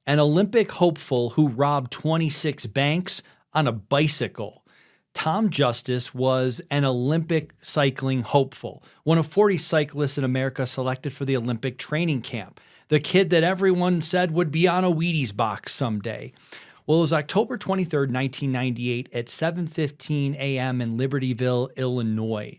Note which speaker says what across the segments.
Speaker 1: an Olympic hopeful who robbed 26 banks on a bicycle. Tom Justice was an Olympic cycling hopeful, one of 40 cyclists in America selected for the Olympic training camp, the kid that everyone said would be on a Wheaties box someday. Well, it was October 23rd, 1998 at 7:15 a.m. in Libertyville, Illinois.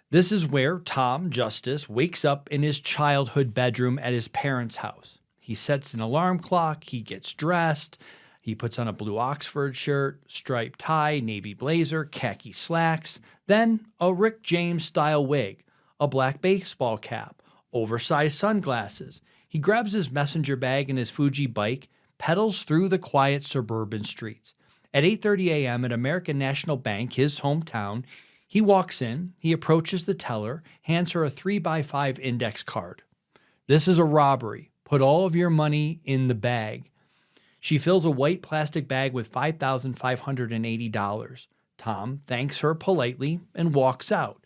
Speaker 1: This is where Tom Justice wakes up in his childhood bedroom at his parents' house. He sets an alarm clock, he gets dressed, he puts on a blue Oxford shirt, striped tie, navy blazer, khaki slacks, then a Rick James-style wig, a black baseball cap, oversized sunglasses. He grabs his messenger bag and his Fuji bike, pedals through the quiet suburban streets. At 8:30 a.m. at American National Bank, his hometown, he walks in, he approaches the teller, hands her a 3x5 index card. "This is a robbery. Put all of your money in the bag." She fills a white plastic bag with $5,580. Tom thanks her politely and walks out.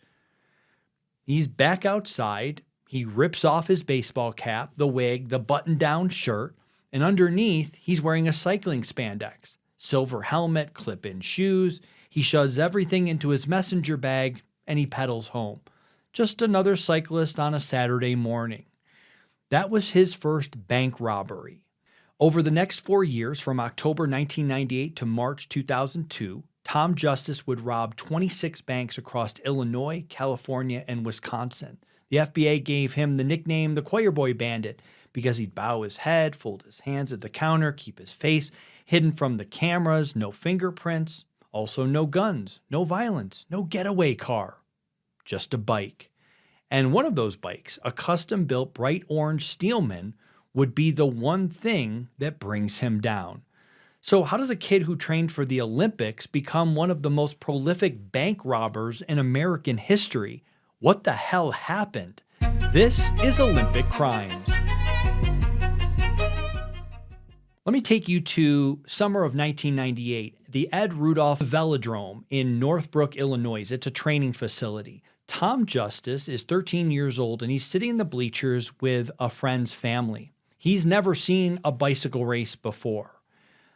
Speaker 1: He's back outside. He rips off his baseball cap, the wig, the button-down shirt, and underneath, he's wearing a cycling spandex, silver helmet, clip-in shoes. He shoves everything into his messenger bag, and he pedals home. Just another cyclist on a Saturday morning. That was his first bank robbery. Over the next 4 years, from October 1998 to March 2002, Tom Justice would rob 26 banks across Illinois, California, and Wisconsin. The FBA gave him the nickname the Choir Boy Bandit because he'd bow his head, fold his hands at the counter, keep his face hidden from the cameras, no fingerprints, also no guns, no violence, no getaway car, just a bike. And one of those bikes, a custom-built bright orange Steelman, would be the one thing that brings him down. So how does a kid who trained for the Olympics become one of the most prolific bank robbers in American history? What the hell happened? This is Olympic Crimes. Let me take you to summer of 1998, the Ed Rudolph Velodrome in Northbrook, Illinois. It's a training facility. Tom Justice is 13 years old and he's sitting in the bleachers with a friend's family. He's never seen a bicycle race before.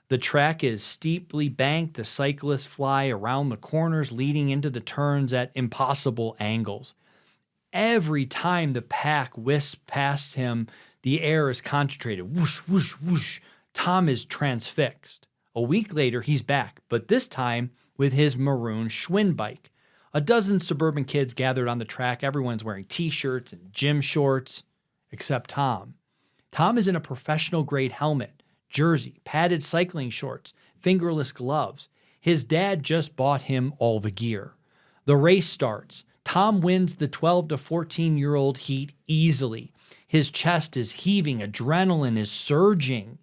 Speaker 1: The track is steeply banked. The cyclists fly around the corners, leading into the turns at impossible angles. Every time the pack whisks past him, the air is concentrated. Whoosh, whoosh, whoosh. Tom is transfixed. A week later, he's back, but this time with his maroon Schwinn bike. A dozen suburban kids gathered on the track. Everyone's wearing t-shirts and gym shorts, except Tom. Tom is in a professional-grade helmet, jersey, padded cycling shorts, fingerless gloves. His dad just bought him all the gear. The race starts. Tom wins the 12 to 14-year-old heat easily. His chest is heaving, adrenaline is surging.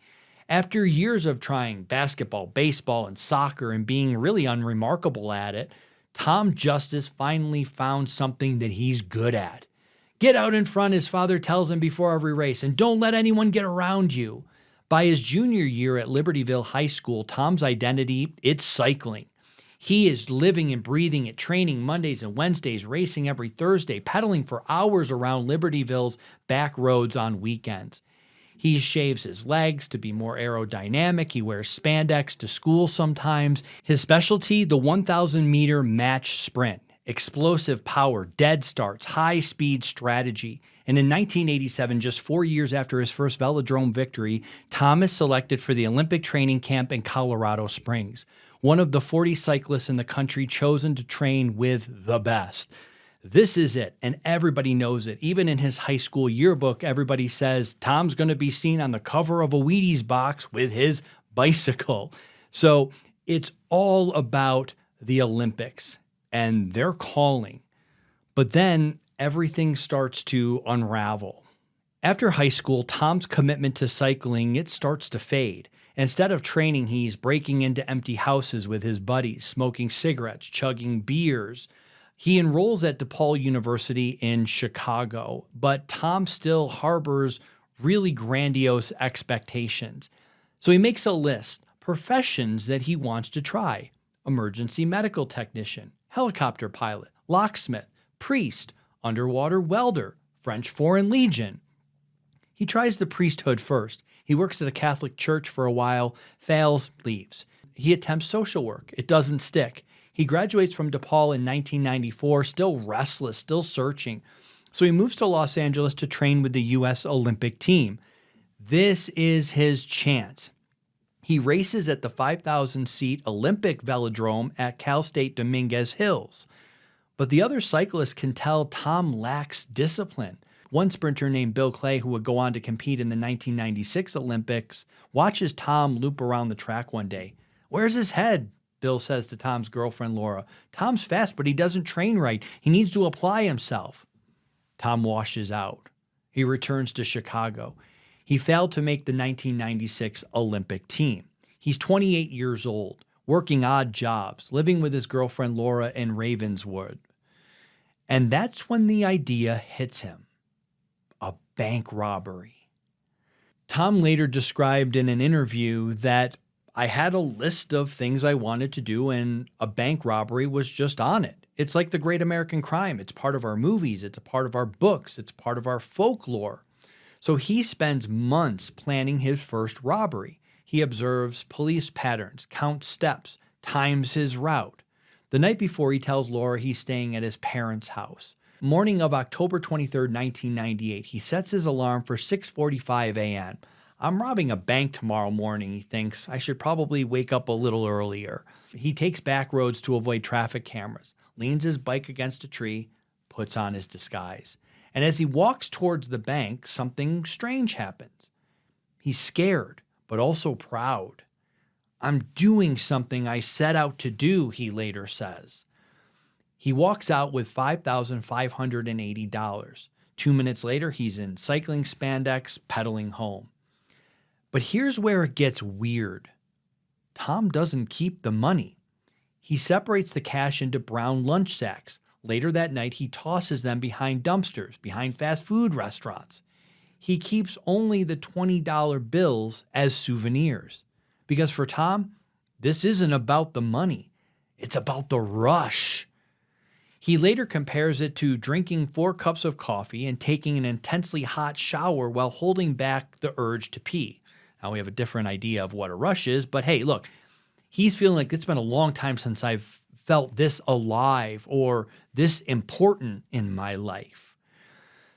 Speaker 1: After years of trying basketball, baseball, and soccer and being really unremarkable at it, Tom Justice finally found something that he's good at. Get out in front, his father tells him before every race, and don't let anyone get around you. By his junior year at Libertyville High School, Tom's identity, it's cycling. He is living and breathing it, training Mondays and Wednesdays, racing every Thursday, pedaling for hours around Libertyville's back roads on weekends. He shaves his legs to be more aerodynamic. He wears spandex to school sometimes. His specialty, the 1,000-meter match sprint. Explosive power, dead starts, high-speed strategy. And in 1987, just 4 years after his first velodrome victory, Tom is selected for the Olympic training camp in Colorado Springs, one of the 40 cyclists in the country chosen to train with the best. This is it, and everybody knows it. Even in his high school yearbook, everybody says Tom's going to be seen on the cover of a Wheaties box with his bicycle. So it's all about the Olympics, and they're calling. But then everything starts to unravel. After high school, Tom's commitment to cycling, it starts to fade. Instead of training, he's breaking into empty houses with his buddies, smoking cigarettes, chugging beers. He enrolls at DePaul University in Chicago, but Tom still harbors really grandiose expectations. So he makes a list, professions that he wants to try: emergency medical technician, helicopter pilot, locksmith, priest, underwater welder, French Foreign Legion. He tries the priesthood first. He works at a Catholic church for a while, fails, leaves. He attempts social work. It doesn't stick. He graduates from DePaul in 1994, still restless, still searching. So he moves to Los Angeles to train with the U.S. Olympic team. This is his chance. He races at the 5,000-seat Olympic velodrome at Cal State Dominguez Hills. But the other cyclists can tell Tom lacks discipline. One sprinter named Bill Clay, who would go on to compete in the 1996 Olympics, watches Tom loop around the track one day. "Where's his head?" Bill says to Tom's girlfriend, Laura. "Tom's fast, but he doesn't train right. He needs to apply himself." Tom washes out. He returns to Chicago. He failed to make the 1996 Olympic team. He's 28 years old, working odd jobs, living with his girlfriend Laura in Ravenswood. And that's when the idea hits him. A bank robbery. Tom later described in an interview that I had a list of things I wanted to do and a bank robbery was just on it. It's like the Great American Crime. It's part of our movies. It's a part of our books. It's part of our folklore. So he spends months planning his first robbery. He observes police patterns, counts steps, times his route. The night before, he tells Laura he's staying at his parents' house. Morning of October 23rd, 1998, he sets his alarm for 6:45 a.m. I'm robbing a bank tomorrow morning, he thinks. I should probably wake up a little earlier. He takes back roads to avoid traffic cameras, leans his bike against a tree, puts on his disguise. And as he walks towards the bank, something strange happens. He's scared, but also proud. "I'm doing something I set out to do," he later says. He walks out with $5,580. 2 minutes later, he's in cycling spandex, pedaling home. But here's where it gets weird. Tom doesn't keep the money. He separates the cash into brown lunch sacks. Later that night, he tosses them behind dumpsters, behind fast food restaurants. He keeps only the $20 bills as souvenirs. Because for Tom, this isn't about the money. It's about the rush. He later compares it to drinking 4 cups of coffee and taking an intensely hot shower while holding back the urge to pee. Now we have a different idea of what a rush is, but hey, look, he's feeling like it's been a long time since I've felt this alive or this important in my life.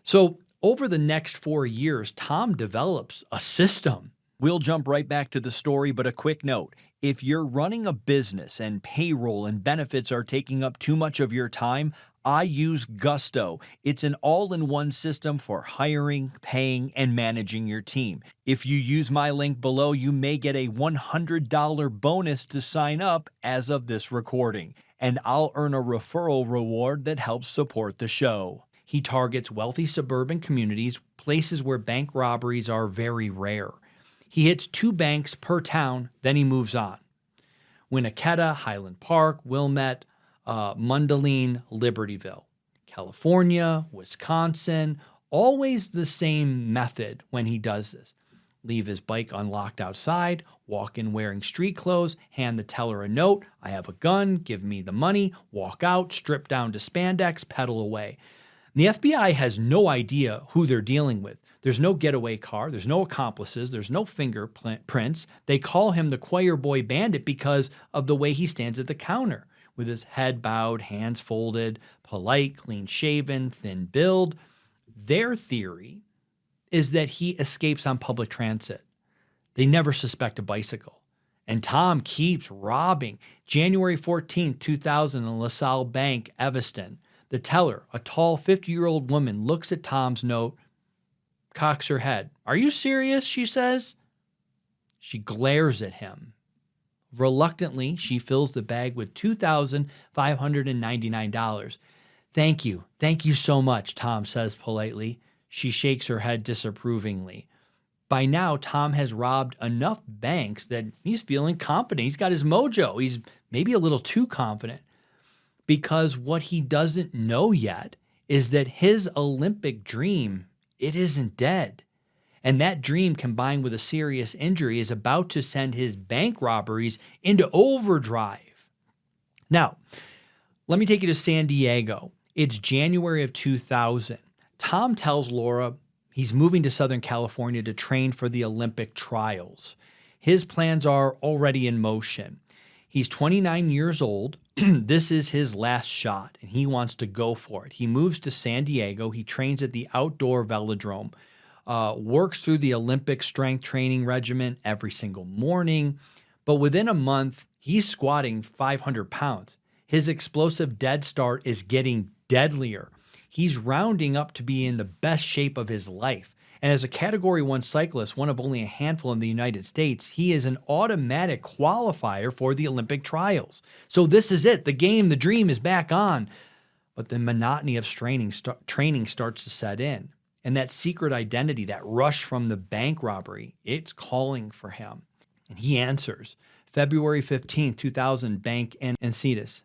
Speaker 1: So over the next 4 years, Tom develops a system. We'll jump right back to the story, but a quick note. If you're running a business and payroll and benefits are taking up too much of your time, I use Gusto. It's an all-in-one system for hiring, paying, and managing your team. If you use my link below, you may get a $100 bonus to sign up as of this recording, and I'll earn a referral reward that helps support the show. He targets wealthy suburban communities, places where bank robberies are very rare. He hits 2 banks per town, then he moves on. Winnetka, Highland Park, Wilmette, Mundelein, Libertyville. California, Wisconsin, always the same method when he does this. Leave his bike unlocked outside, walk in wearing street clothes, hand the teller a note, "I have a gun, give me the money," walk out, strip down to spandex, pedal away. And the FBI has no idea who they're dealing with. There's no getaway car, there's no accomplices, there's no fingerprints. They call him the choir boy bandit because of the way he stands at the counter, with his head bowed, hands folded, polite, clean-shaven, thin build. Their theory is that he escapes on public transit. They never suspect a bicycle. And Tom keeps robbing. January 14th, 2000, in LaSalle Bank, Evanston. The teller, a tall 50-year-old woman, looks at Tom's note, cocks her head. "Are you serious?" she says. She glares at him. Reluctantly, she fills the bag with $2,599. Thank you so much," Tom says politely. She shakes her head disapprovingly. By now, Tom has robbed enough banks that he's feeling confident. He's got his mojo. He's maybe a little too confident. Because what he doesn't know yet is that his Olympic dream, it isn't dead. And that dream, combined with a serious injury, is about to send his bank robberies into overdrive. Now, let me take you to San Diego. It's January of 2000. Tom tells Laura He's moving to Southern California to train for the Olympic trials. His plans are already in motion. He's 29 years old. This is his last shot, and he wants to go for it. He moves to San Diego. He trains at the outdoor velodrome, works through the Olympic strength training regimen every single morning. But within a month, he's squatting 500 pounds. His explosive dead start is getting deadlier. He's rounding up to be in the best shape of his life. And as a Category 1 cyclist, one of only a handful in the United States, he is an automatic qualifier for the Olympic trials. So this is it. The game, the dream is back on. But the monotony of training starts to set in. And that secret identity, that rush from the bank robbery, it's calling for him. And he answers. February 15th, 2000, bank in Encinitas.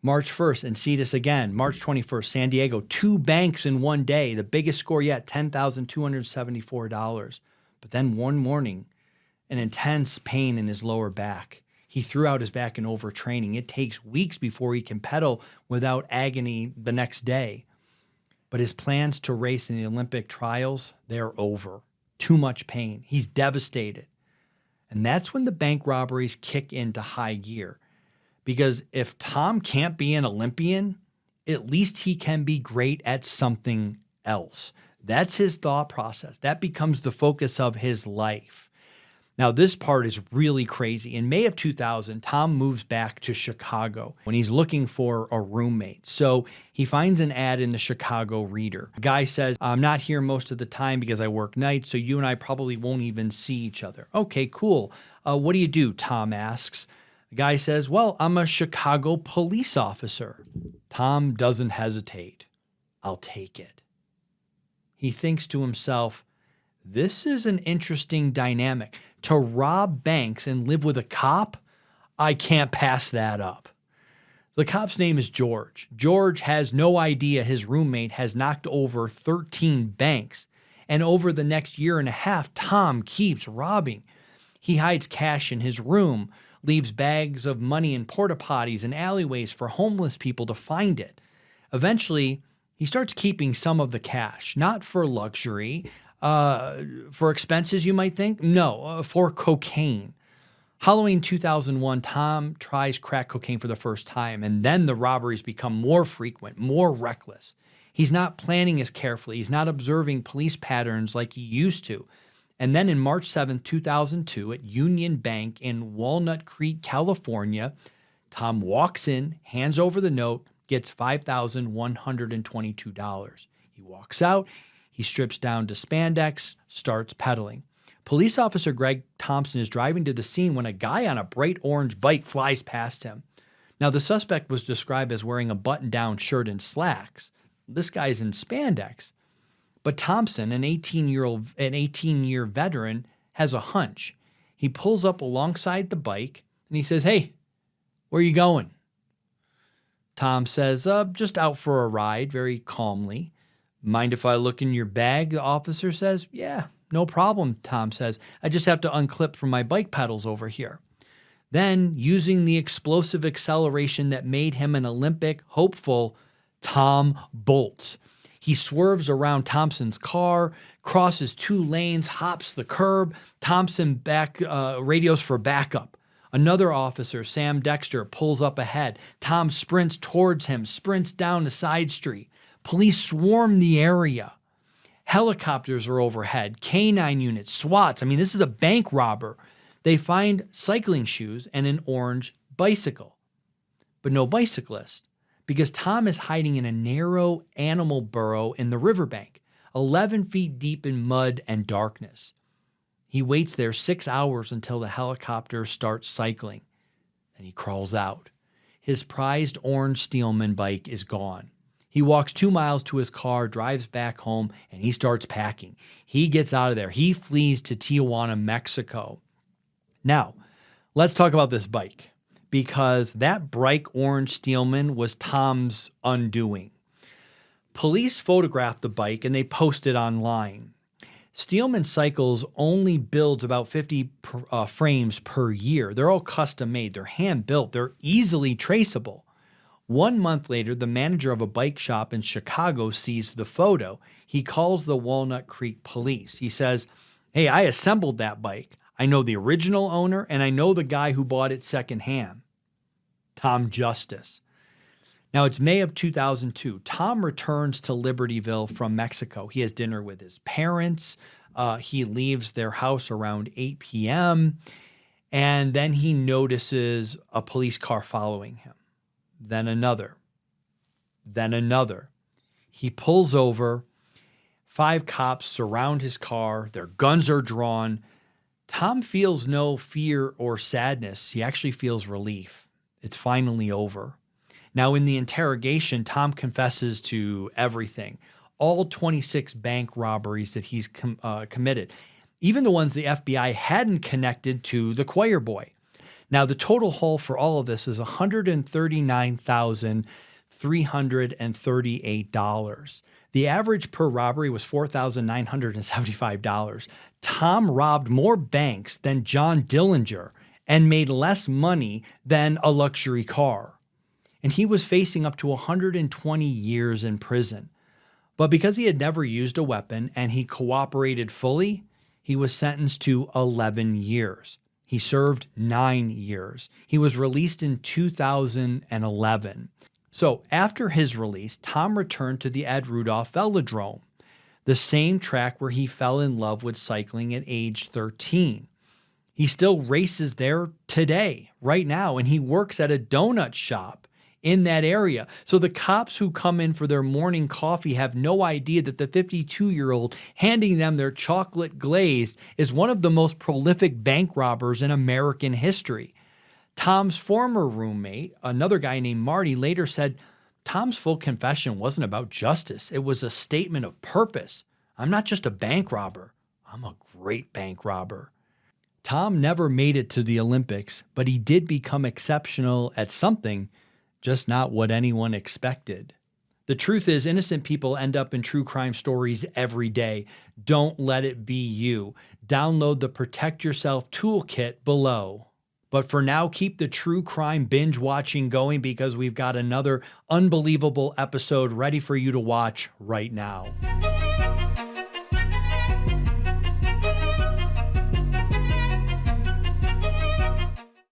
Speaker 1: March 1st, Encinitas again. March 21st, San Diego. 2 banks in one day. The biggest score yet, $10,274. But then one morning, an intense pain in his lower back. He threw out his back in overtraining. It takes weeks before he can pedal without agony the next day. But his plans to race in the Olympic trials, they're over. Too much pain. He's devastated. And that's when the bank robberies kick into high gear. Because if Tom can't be an Olympian, at least he can be great at something else. That's his thought process. That becomes the focus of his life. Now, this part is really crazy. In May of 2000, Tom moves back to Chicago when he's looking for a roommate. So he finds an ad in the Chicago Reader. The guy says, I'm not here most of the time because I work nights, so you and I probably won't even see each other. Okay, cool. What do you do? Tom asks. The guy says, well, I'm a Chicago police officer. Tom doesn't hesitate. I'll take it. He thinks to himself, this is an interesting dynamic. To rob banks and live with a cop, I can't pass that up. The cop's name is George. George has no idea his roommate has knocked over 13 banks. And over the next year and a half, Tom keeps robbing. He hides cash in his room, leaves bags of money in porta potties and alleyways for homeless people to find it. Eventually, he starts keeping some of the cash, not for luxury, for expenses, you might think. No, for cocaine. Halloween 2001, Tom tries crack cocaine for the first time, and then the robberies become more frequent, more reckless. He's not planning as carefully. He's not observing police patterns like he used to. And then in March 7, 2002, at Union Bank in Walnut Creek, California, Tom walks in, hands over the note, gets $5,122. He walks out. He strips down to spandex, starts pedaling. Police officer Greg Thompson is driving to the scene when a guy on a bright orange bike flies past him. Now, the suspect was described as wearing a button-down shirt and slacks. This guy's in spandex. But Thompson, an 18-year veteran, has a hunch. He pulls up alongside the bike and he says, hey, where are you going? Tom says, just out for a ride, very calmly. Mind if I look in your bag? The officer says, yeah, no problem, Tom says. I just have to unclip from my bike pedals over here. Then, using the explosive acceleration that made him an Olympic hopeful, Tom bolts. He swerves around Thompson's car, crosses 2 lanes, hops the curb. Thompson radios for backup. Another officer, Sam Dexter, pulls up ahead. Tom sprints towards him, sprints down a side street. Police swarm the area. Helicopters are overhead, K-9 units, SWATs. I mean, this is a bank robber. They find cycling shoes and an orange bicycle, but no bicyclist, because Tom is hiding in a narrow animal burrow in the riverbank, 11 feet deep in mud and darkness. He waits there 6 hours until the helicopter starts cycling. Then he crawls out. His prized orange Steelman bike is gone. He walks 2 miles to his car, drives back home, and he starts packing. He gets out of there. He flees to Tijuana, Mexico. Now, let's talk about this bike, because that bright orange Steelman was Tom's undoing. Police photographed the bike and they posted online. Steelman Cycles only builds about 50 frames per year. They're all custom made. They're hand built. They're easily traceable. 1 month later, the manager of a bike shop in Chicago sees the photo. He calls the Walnut Creek police. He says, "Hey, I assembled that bike. I know the original owner, and I know the guy who bought it secondhand, Tom Justice." Now, it's May of 2002. Tom returns to Libertyville from Mexico. He has dinner with his parents. He leaves their house around 8 p.m., and then he notices a police car following him. Then another. Then another. He pulls over. 5 cops surround his car. Their guns are drawn. Tom feels no fear or sadness. He actually feels relief. It's finally over. Now, in the interrogation, Tom confesses to everything, all 26 bank robberies that he's committed, even the ones the FBI hadn't connected to the choir boy. Now, the total haul for all of this is $139,338. The average per robbery was $4,975. Tom robbed more banks than John Dillinger and made less money than a luxury car. And he was facing up to 120 years in prison. But because he had never used a weapon and he cooperated fully, he was sentenced to 11 years. He served 9 years. He was released in 2011. So after his release, Tom returned to the Ed-Rudolph Velodrome, the same track where he fell in love with cycling at age 13. He still races there today, right now, and he works at a donut shop in that area. So the cops who come in for their morning coffee have no idea that the 52-year-old handing them their chocolate glazed is one of the most prolific bank robbers in American history. Tom's former roommate, another guy named Marty, later said, "Tom's full confession wasn't about justice. It was a statement of purpose. I'm not just a bank robber. I'm a great bank robber." Tom never made it to the Olympics, but he did become exceptional at something, just not what anyone expected. The truth is, innocent people end up in true crime stories every day. Don't let it be you. Download the Protect Yourself toolkit below. But for now, keep the true crime binge watching going because we've got another unbelievable episode ready for you to watch right now.